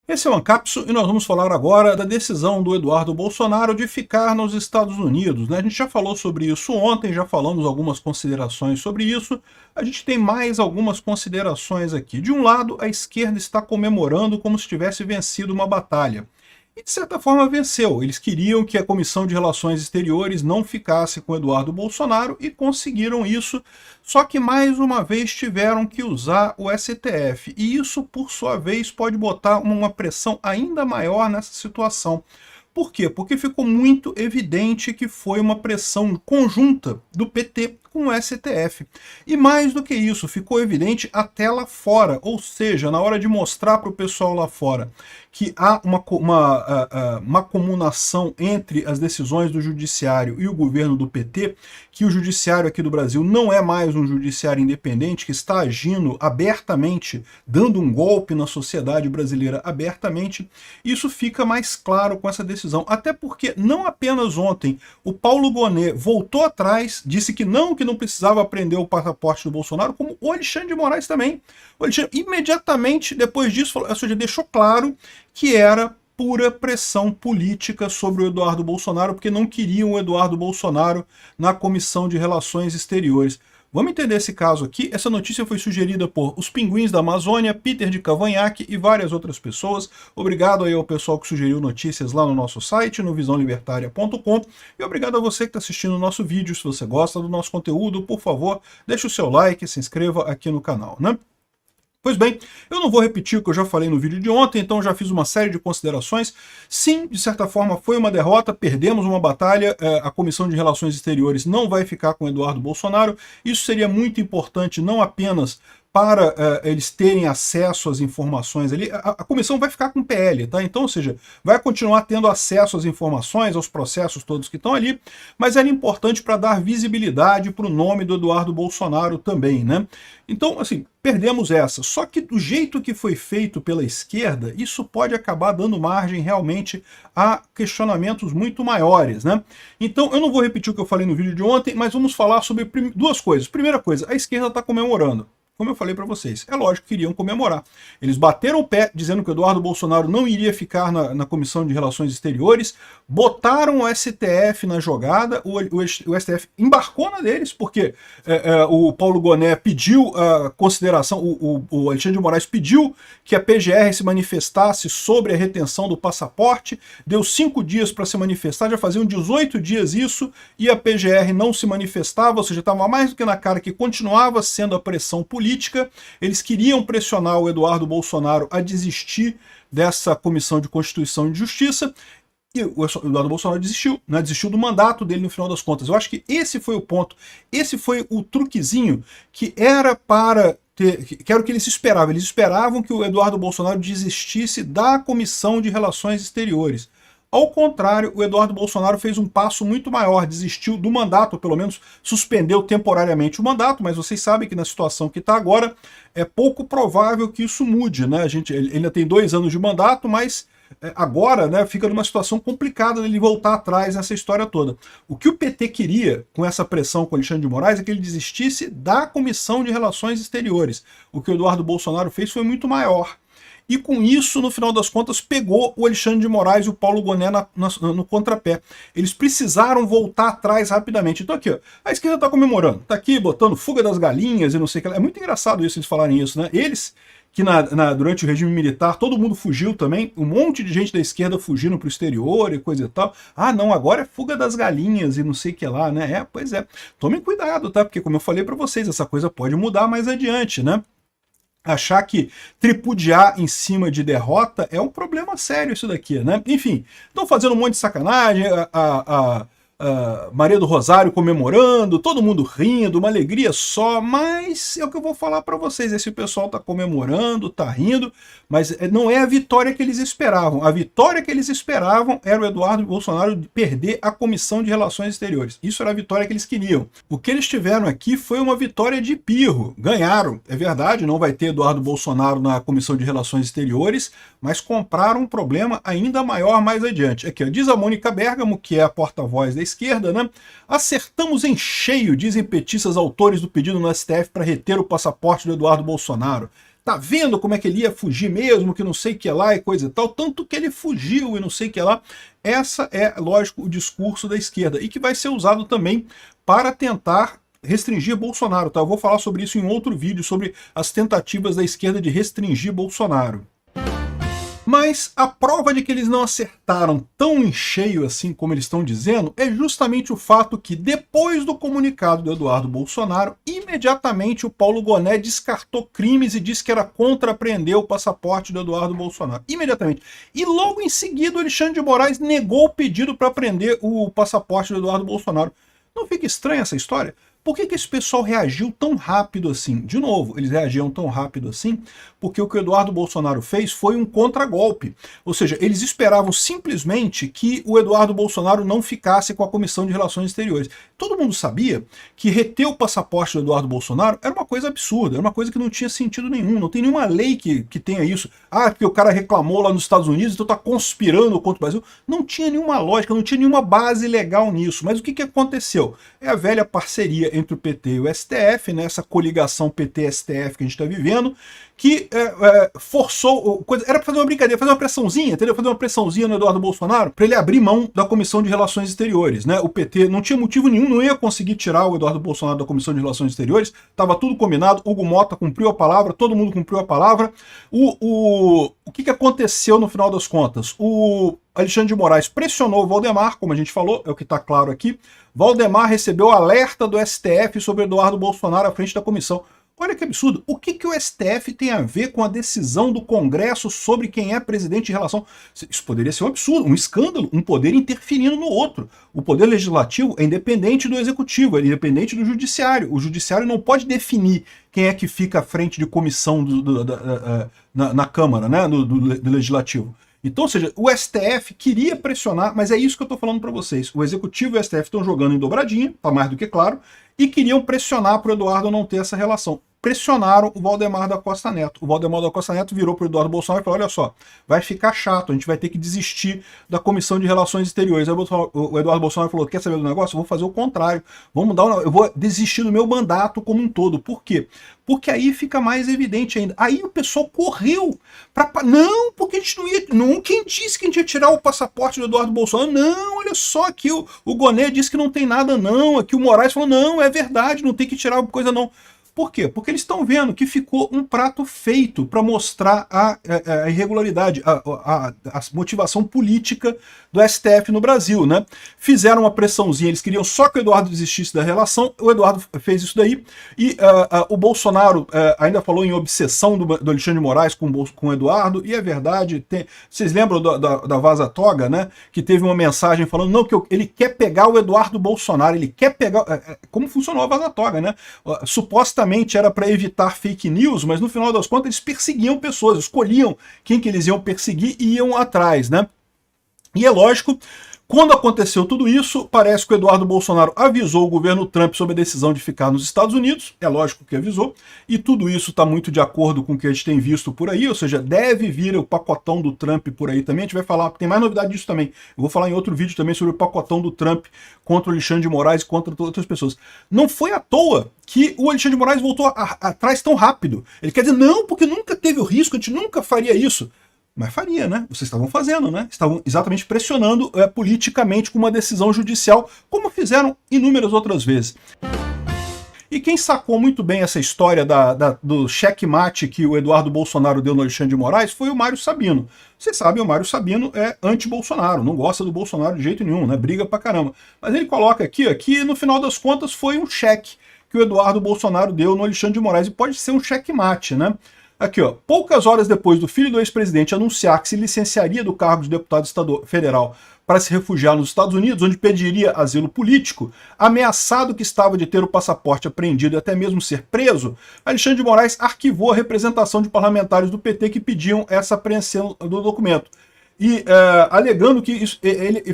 Esse é o Ancapso e nós vamos falar agora da decisão do Eduardo Bolsonaro de ficar nos Estados Unidos, né? A gente já falou sobre isso ontem, já falamos algumas considerações sobre isso. A gente tem mais algumas considerações aqui. De um lado, a esquerda está comemorando como se tivesse vencido uma batalha. E, de certa forma, venceu. Eles queriam que a Comissão de Relações Exteriores não ficasse com Eduardo Bolsonaro e conseguiram isso, só que, mais uma vez, tiveram que usar o STF. E isso, por sua vez, pode botar uma pressão ainda maior nessa situação. Por quê? Porque ficou muito evidente que foi uma pressão conjunta do PT com o STF. E mais do que isso, ficou evidente até lá fora, ou seja, na hora de mostrar para o pessoal lá fora que há uma comunação entre as decisões do judiciário e o governo do PT, que o judiciário aqui do Brasil não é mais um judiciário independente, que está agindo abertamente, dando um golpe na sociedade brasileira abertamente, isso fica mais claro com essa decisão. Até porque não apenas ontem o Paulo Gonet voltou atrás, disse que não precisava prender o passaporte do Bolsonaro, como o Alexandre de Moraes também. O Alexandre, imediatamente depois disso, falou, ou seja, deixou claro que era pura pressão política sobre o Eduardo Bolsonaro, porque não queriam o Eduardo Bolsonaro na Comissão de Relações Exteriores. Vamos entender esse caso aqui. Essa notícia foi sugerida por Os Pinguins da Amazônia, Peter de Cavanhaque e várias outras pessoas. Obrigado aí ao pessoal que sugeriu notícias lá no nosso site, no visãolibertaria.com. E obrigado a você que está assistindo o nosso vídeo. Se você gosta do nosso conteúdo, por favor, deixe o seu like, se inscreva aqui no canal, né? Pois bem, eu não vou repetir o que eu já falei no vídeo de ontem, então já fiz uma série de considerações. Sim, de certa forma foi uma derrota, perdemos uma batalha, a Comissão de Relações Exteriores não vai ficar com Eduardo Bolsonaro. Isso seria muito importante não apenas para eles terem acesso às informações ali, a comissão vai ficar com o PL, tá? Então, ou seja, vai continuar tendo acesso às informações, aos processos todos que estão ali, mas era importante para dar visibilidade para o nome do Eduardo Bolsonaro também, né? Então, assim, perdemos essa. Só que do jeito que foi feito pela esquerda, isso pode acabar dando margem realmente a questionamentos muito maiores, né? Então, eu não vou repetir o que eu falei no vídeo de ontem, mas vamos falar sobre duas coisas. Primeira coisa, a esquerda está comemorando. Como eu falei para vocês, é lógico que iriam comemorar. Eles bateram o pé dizendo que o Eduardo Bolsonaro não iria ficar na Comissão de Relações Exteriores, botaram o STF na jogada, o STF embarcou na deles, porque o Paulo Gonet pediu a consideração, o Alexandre de Moraes pediu que a PGR se manifestasse sobre a retenção do passaporte, deu 5 dias para se manifestar, já faziam 18 dias isso, e a PGR não se manifestava, ou seja, estava mais do que na cara que continuava sendo a pressão política. Eles queriam pressionar o Eduardo Bolsonaro a desistir dessa Comissão de Constituição e de Justiça, e o Eduardo Bolsonaro desistiu, né? Desistiu do mandato dele no final das contas. Eu acho que esse foi o ponto, esse foi o truquezinho que era para que era o que eles esperavam. Eles esperavam que o Eduardo Bolsonaro desistisse da Comissão de Relações Exteriores. Ao contrário, o Eduardo Bolsonaro fez um passo muito maior, desistiu do mandato, ou pelo menos suspendeu temporariamente o mandato, mas vocês sabem que na situação que está agora, é pouco provável que isso mude, né? Ele ainda tem 2 anos de mandato, mas agora, né, fica numa situação complicada dele voltar atrás nessa história toda. O que o PT queria com essa pressão com o Alexandre de Moraes é que ele desistisse da Comissão de Relações Exteriores. O que o Eduardo Bolsonaro fez foi muito maior. E com isso, no final das contas, pegou o Alexandre de Moraes e o Paulo Gonet no contrapé. Eles precisaram voltar atrás rapidamente. Então aqui, ó, a esquerda está comemorando, está aqui botando fuga das galinhas e não sei o que. É muito engraçado isso, eles falarem isso, né? Eles, que durante o regime militar, todo mundo fugiu também, um monte de gente da esquerda fugindo para o exterior e coisa e tal. Ah, não, agora é fuga das galinhas e não sei o que lá, né? Pois é. Tomem cuidado, tá? Porque como eu falei para vocês, essa coisa pode mudar mais adiante, né? Achar que tripudiar em cima de derrota é um problema sério isso daqui, né? Enfim, estão fazendo um monte de sacanagem, Maria do Rosário comemorando, todo mundo rindo, uma alegria só, mas é o que eu vou falar para vocês, esse pessoal está comemorando, está rindo, mas não é a vitória que eles esperavam. A vitória que eles esperavam era o Eduardo Bolsonaro perder a Comissão de Relações Exteriores. Isso era a vitória que eles queriam. O que eles tiveram aqui foi uma vitória de pirro. Ganharam, é verdade, não vai ter Eduardo Bolsonaro na Comissão de Relações Exteriores, mas compraram um problema ainda maior mais adiante. Aqui, ó, diz a Mônica Bergamo, que é a porta-voz da esquerda, né? Acertamos em cheio, dizem petistas autores do pedido no STF para reter o passaporte do Eduardo Bolsonaro. tá vendo como é que ele ia fugir mesmo, que não sei o que lá e coisa e tal, tanto que ele fugiu e não sei o que lá. Essa é, lógico, o discurso da esquerda, e que vai ser usado também para tentar restringir Bolsonaro, tá? Eu vou falar sobre isso em outro vídeo, sobre as tentativas da esquerda de restringir Bolsonaro. Mas a prova de que eles não acertaram tão em cheio assim como eles estão dizendo é justamente o fato que, depois do comunicado do Eduardo Bolsonaro, imediatamente o Paulo Goné descartou crimes e disse que era contra apreender o passaporte do Eduardo Bolsonaro. Imediatamente. E logo em seguida o Alexandre de Moraes negou o pedido para apreender o passaporte do Eduardo Bolsonaro. Não fica estranha essa história? Por que esse pessoal reagiu tão rápido assim? De novo, eles reagiam tão rápido assim porque o que o Eduardo Bolsonaro fez foi um contragolpe. Ou seja, eles esperavam simplesmente que o Eduardo Bolsonaro não ficasse com a Comissão de Relações Exteriores. Todo mundo sabia que reter o passaporte do Eduardo Bolsonaro era uma coisa absurda, era uma coisa que não tinha sentido nenhum, não tem nenhuma lei que tenha isso. Ah, porque o cara reclamou lá nos Estados Unidos, então está conspirando contra o Brasil. Não tinha nenhuma lógica, não tinha nenhuma base legal nisso. Mas o que aconteceu? É a velha parceria entre o PT e o STF, né, essa coligação PT-STF que a gente está vivendo, que forçou, era para fazer uma brincadeira, fazer uma pressãozinha, entendeu? Fazer uma pressãozinha no Eduardo Bolsonaro para ele abrir mão da Comissão de Relações Exteriores, né? O PT não tinha motivo nenhum, não ia conseguir tirar o Eduardo Bolsonaro da Comissão de Relações Exteriores, estava tudo combinado, Hugo Mota cumpriu a palavra, todo mundo cumpriu a palavra. O que aconteceu no final das contas? O Alexandre de Moraes pressionou o Valdemar, como a gente falou, é o que está claro aqui. Valdemar recebeu alerta do STF sobre Eduardo Bolsonaro à frente da comissão. Olha que absurdo. O que o STF tem a ver com a decisão do Congresso sobre quem é presidente em relação... Isso poderia ser um absurdo, um escândalo, um poder interferindo no outro. O poder legislativo é independente do executivo, é independente do judiciário. O judiciário não pode definir quem é que fica à frente de comissão na Câmara, né, do legislativo. Então, ou seja, o STF queria pressionar, mas é isso que eu estou falando para vocês. O Executivo e o STF estão jogando em dobradinha, está mais do que claro, e queriam pressionar para o Eduardo não ter essa relação. Pressionaram o Valdemar da Costa Neto. O Valdemar da Costa Neto virou para o Eduardo Bolsonaro e falou, olha só, vai ficar chato, a gente vai ter que desistir da Comissão de Relações Exteriores. Aí o Eduardo Bolsonaro falou, quer saber do negócio? Eu vou fazer o contrário. Eu vou desistir do meu mandato como um todo. Por quê? Porque aí fica mais evidente ainda. Aí o pessoal correu para... Não, porque a gente não ia... Não, quem disse que a gente ia tirar o passaporte do Eduardo Bolsonaro? Não, olha só, aqui o Goné disse que não tem nada não. Aqui o Moraes falou, não, é verdade, não tem que tirar coisa não. Por quê? Porque eles estão vendo que ficou um prato feito para mostrar a irregularidade, a motivação política do STF no Brasil, né? Fizeram uma pressãozinha, eles queriam só que o Eduardo desistisse da relação, o Eduardo fez isso daí, e o Bolsonaro ainda falou em obsessão do Alexandre de Moraes com o Eduardo, e é verdade, vocês lembram da Vaza Toga, né? Que teve uma mensagem falando, não, que ele quer pegar o Eduardo Bolsonaro, ele quer pegar... Como funcionou a Vaza Toga, né? Supostamente era para evitar fake news, mas no final das contas eles perseguiam pessoas, escolhiam quem que eles iam perseguir e iam atrás, né? E é lógico, quando aconteceu tudo isso, parece que o Eduardo Bolsonaro avisou o governo Trump sobre a decisão de ficar nos Estados Unidos, é lógico que avisou, e tudo isso está muito de acordo com o que a gente tem visto por aí, ou seja, deve vir o pacotão do Trump por aí também, a gente vai falar, tem mais novidade disso também, eu vou falar em outro vídeo também sobre o pacotão do Trump contra o Alexandre de Moraes e contra outras pessoas. Não foi à toa que o Alexandre de Moraes voltou atrás tão rápido, ele quer dizer, não, porque nunca teve o risco, a gente nunca faria isso. Mas faria, né? Vocês estavam fazendo, né? Estavam exatamente pressionando politicamente com uma decisão judicial, como fizeram inúmeras outras vezes. E quem sacou muito bem essa história do checkmate que o Eduardo Bolsonaro deu no Alexandre de Moraes foi o Mário Sabino. Vocês sabem, o Mário Sabino é anti-Bolsonaro, não gosta do Bolsonaro de jeito nenhum, né? Briga pra caramba. Mas ele coloca aqui que no final das contas foi um cheque que o Eduardo Bolsonaro deu no Alexandre de Moraes, e pode ser um checkmate, né? Aqui, ó, poucas horas depois do filho do ex-presidente anunciar que se licenciaria do cargo de deputado federal para se refugiar nos Estados Unidos, onde pediria asilo político, ameaçado que estava de ter o passaporte apreendido e até mesmo ser preso, Alexandre de Moraes arquivou a representação de parlamentares do PT que pediam essa apreensão do documento. E alegando que ele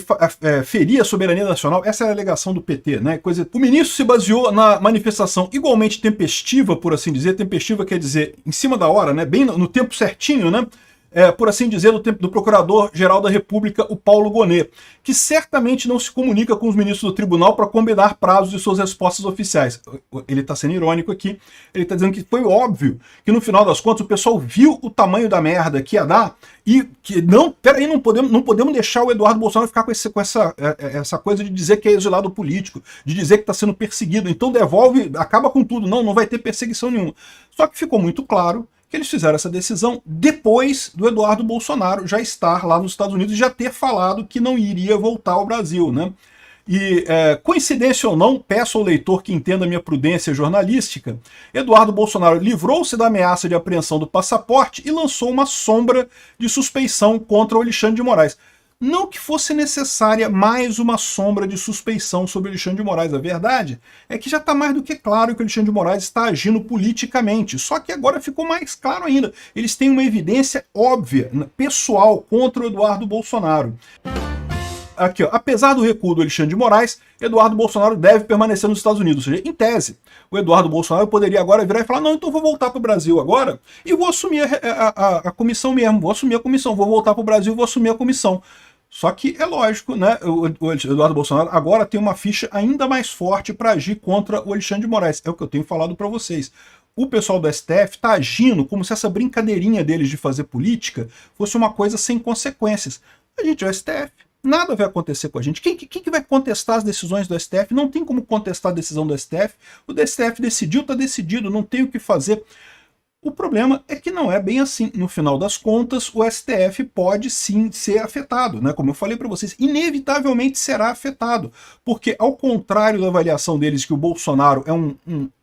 feria a soberania nacional, essa é a alegação do PT, né? O ministro se baseou na manifestação igualmente tempestiva, por assim dizer, tempestiva quer dizer em cima da hora, né? Bem no tempo certinho, né? por assim dizer, do Procurador-Geral da República, o Paulo Gonet, que certamente não se comunica com os ministros do tribunal para combinar prazos de suas respostas oficiais. Ele está sendo irônico aqui, ele está dizendo que foi óbvio que no final das contas o pessoal viu o tamanho da merda que ia dar e que peraí, não podemos deixar o Eduardo Bolsonaro ficar com essa coisa de dizer que é exilado político, de dizer que está sendo perseguido, então devolve, acaba com tudo, não vai ter perseguição nenhuma. Só que ficou muito claro que eles fizeram essa decisão depois do Eduardo Bolsonaro já estar lá nos Estados Unidos e já ter falado que não iria voltar ao Brasil, né? E, coincidência ou não, peço ao leitor que entenda a minha prudência jornalística, Eduardo Bolsonaro livrou-se da ameaça de apreensão do passaporte e lançou uma sombra de suspeição contra o Alexandre de Moraes. Não que fosse necessária mais uma sombra de suspeição sobre o Alexandre de Moraes. A verdade é que já está mais do que claro que o Alexandre de Moraes está agindo politicamente. Só que agora ficou mais claro ainda. Eles têm uma evidência óbvia, pessoal, contra o Eduardo Bolsonaro. Aqui, ó, apesar do recuo do Alexandre de Moraes, Eduardo Bolsonaro deve permanecer nos Estados Unidos. Ou seja, em tese, o Eduardo Bolsonaro poderia agora virar e falar: não, então vou voltar para o Brasil agora e vou assumir a comissão mesmo, vou assumir a comissão, vou voltar para o Brasil e vou assumir a comissão. Só que é lógico, né? O Eduardo Bolsonaro agora tem uma ficha ainda mais forte para agir contra o Alexandre de Moraes. É o que eu tenho falado para vocês. O pessoal do STF está agindo como se essa brincadeirinha deles de fazer política fosse uma coisa sem consequências. A gente é o STF. Nada vai acontecer com a gente. Quem que vai contestar as decisões do STF? Não tem como contestar a decisão do STF. O STF decidiu, está decidido, não tem o que fazer. O problema é que não é bem assim. No final das contas, o STF pode sim ser afetado, né? Como eu falei para vocês, inevitavelmente será afetado. Porque, ao contrário da avaliação deles que o Bolsonaro é um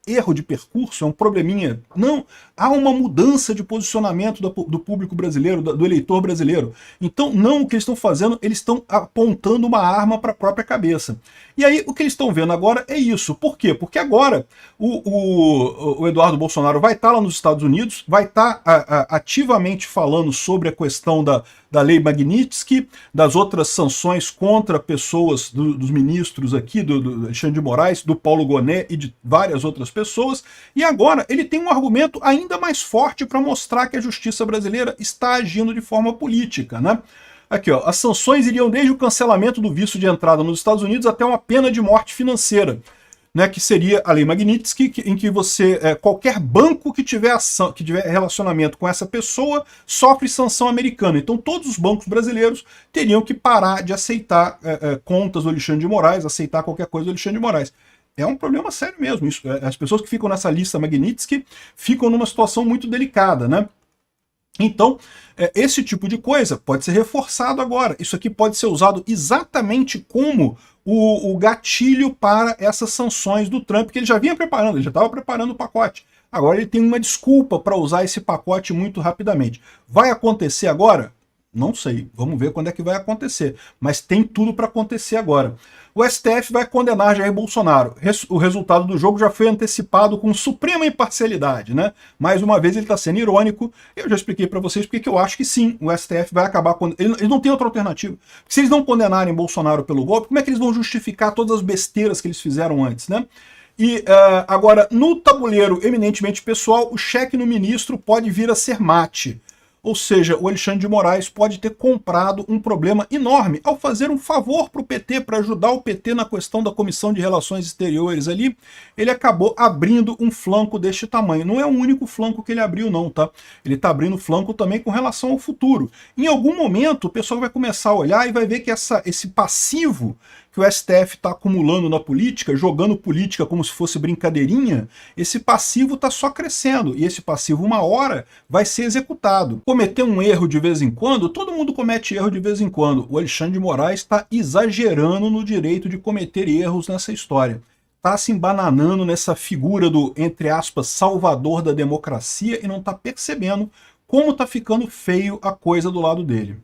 erro de percurso, é um probleminha. Não, há uma mudança de posicionamento do público brasileiro, do eleitor brasileiro. Então, não, o que eles estão fazendo, eles estão apontando uma arma para a própria cabeça. E aí, o que eles estão vendo agora é isso. Por quê? Porque agora o Eduardo Bolsonaro vai estar lá nos Estados Unidos, vai estar ativamente falando sobre a questão da lei Magnitsky, das outras sanções contra pessoas dos ministros aqui, do Alexandre de Moraes, do Paulo Gonet e de várias outras pessoas, e agora ele tem um argumento ainda mais forte para mostrar que a justiça brasileira está agindo de forma política, né? Aqui, ó, as sanções iriam desde o cancelamento do visto de entrada nos Estados Unidos até uma pena de morte financeira, né, que seria a lei Magnitsky, em que qualquer banco que tiver relacionamento com essa pessoa sofre sanção americana. Então todos os bancos brasileiros teriam que parar de aceitar contas do Alexandre de Moraes, aceitar qualquer coisa do Alexandre de Moraes. É um problema sério mesmo. Isso, as pessoas que ficam nessa lista Magnitsky ficam numa situação muito delicada, né? Então, esse tipo de coisa pode ser reforçado agora. Isso aqui pode ser usado exatamente como o gatilho para essas sanções do Trump, que ele já vinha preparando, ele já estava preparando o pacote. Agora ele tem uma desculpa para usar esse pacote muito rapidamente. Vai acontecer agora? Não sei, vamos ver quando é que vai acontecer, mas tem tudo para acontecer agora. O STF vai condenar Jair Bolsonaro. O resultado do jogo já foi antecipado com suprema imparcialidade, né? Mais uma vez ele está sendo irônico. Eu já expliquei para vocês porque eu acho que sim, o STF vai acabar... Eles não têm outra alternativa. Se eles não condenarem Bolsonaro pelo golpe, como é que eles vão justificar todas as besteiras que eles fizeram antes, né? E agora, no tabuleiro eminentemente pessoal, o cheque no ministro pode vir a ser mate. Ou seja, o Alexandre de Moraes pode ter comprado um problema enorme ao fazer um favor para o PT, para ajudar o PT na questão da Comissão de Relações Exteriores ali. Ele acabou abrindo um flanco deste tamanho. Não é o único flanco que ele abriu não, tá? Ele está abrindo flanco também com relação ao futuro. Em algum momento o pessoal vai começar a olhar e vai ver que esse passivo que o STF está acumulando na política, jogando política como se fosse brincadeirinha, esse passivo está só crescendo, e esse passivo uma hora vai ser executado. Cometer um erro de vez em quando, todo mundo comete erro de vez em quando. O Alexandre de Moraes está exagerando no direito de cometer erros nessa história. Está se embananando nessa figura do, entre aspas, salvador da democracia e não está percebendo como está ficando feio a coisa do lado dele.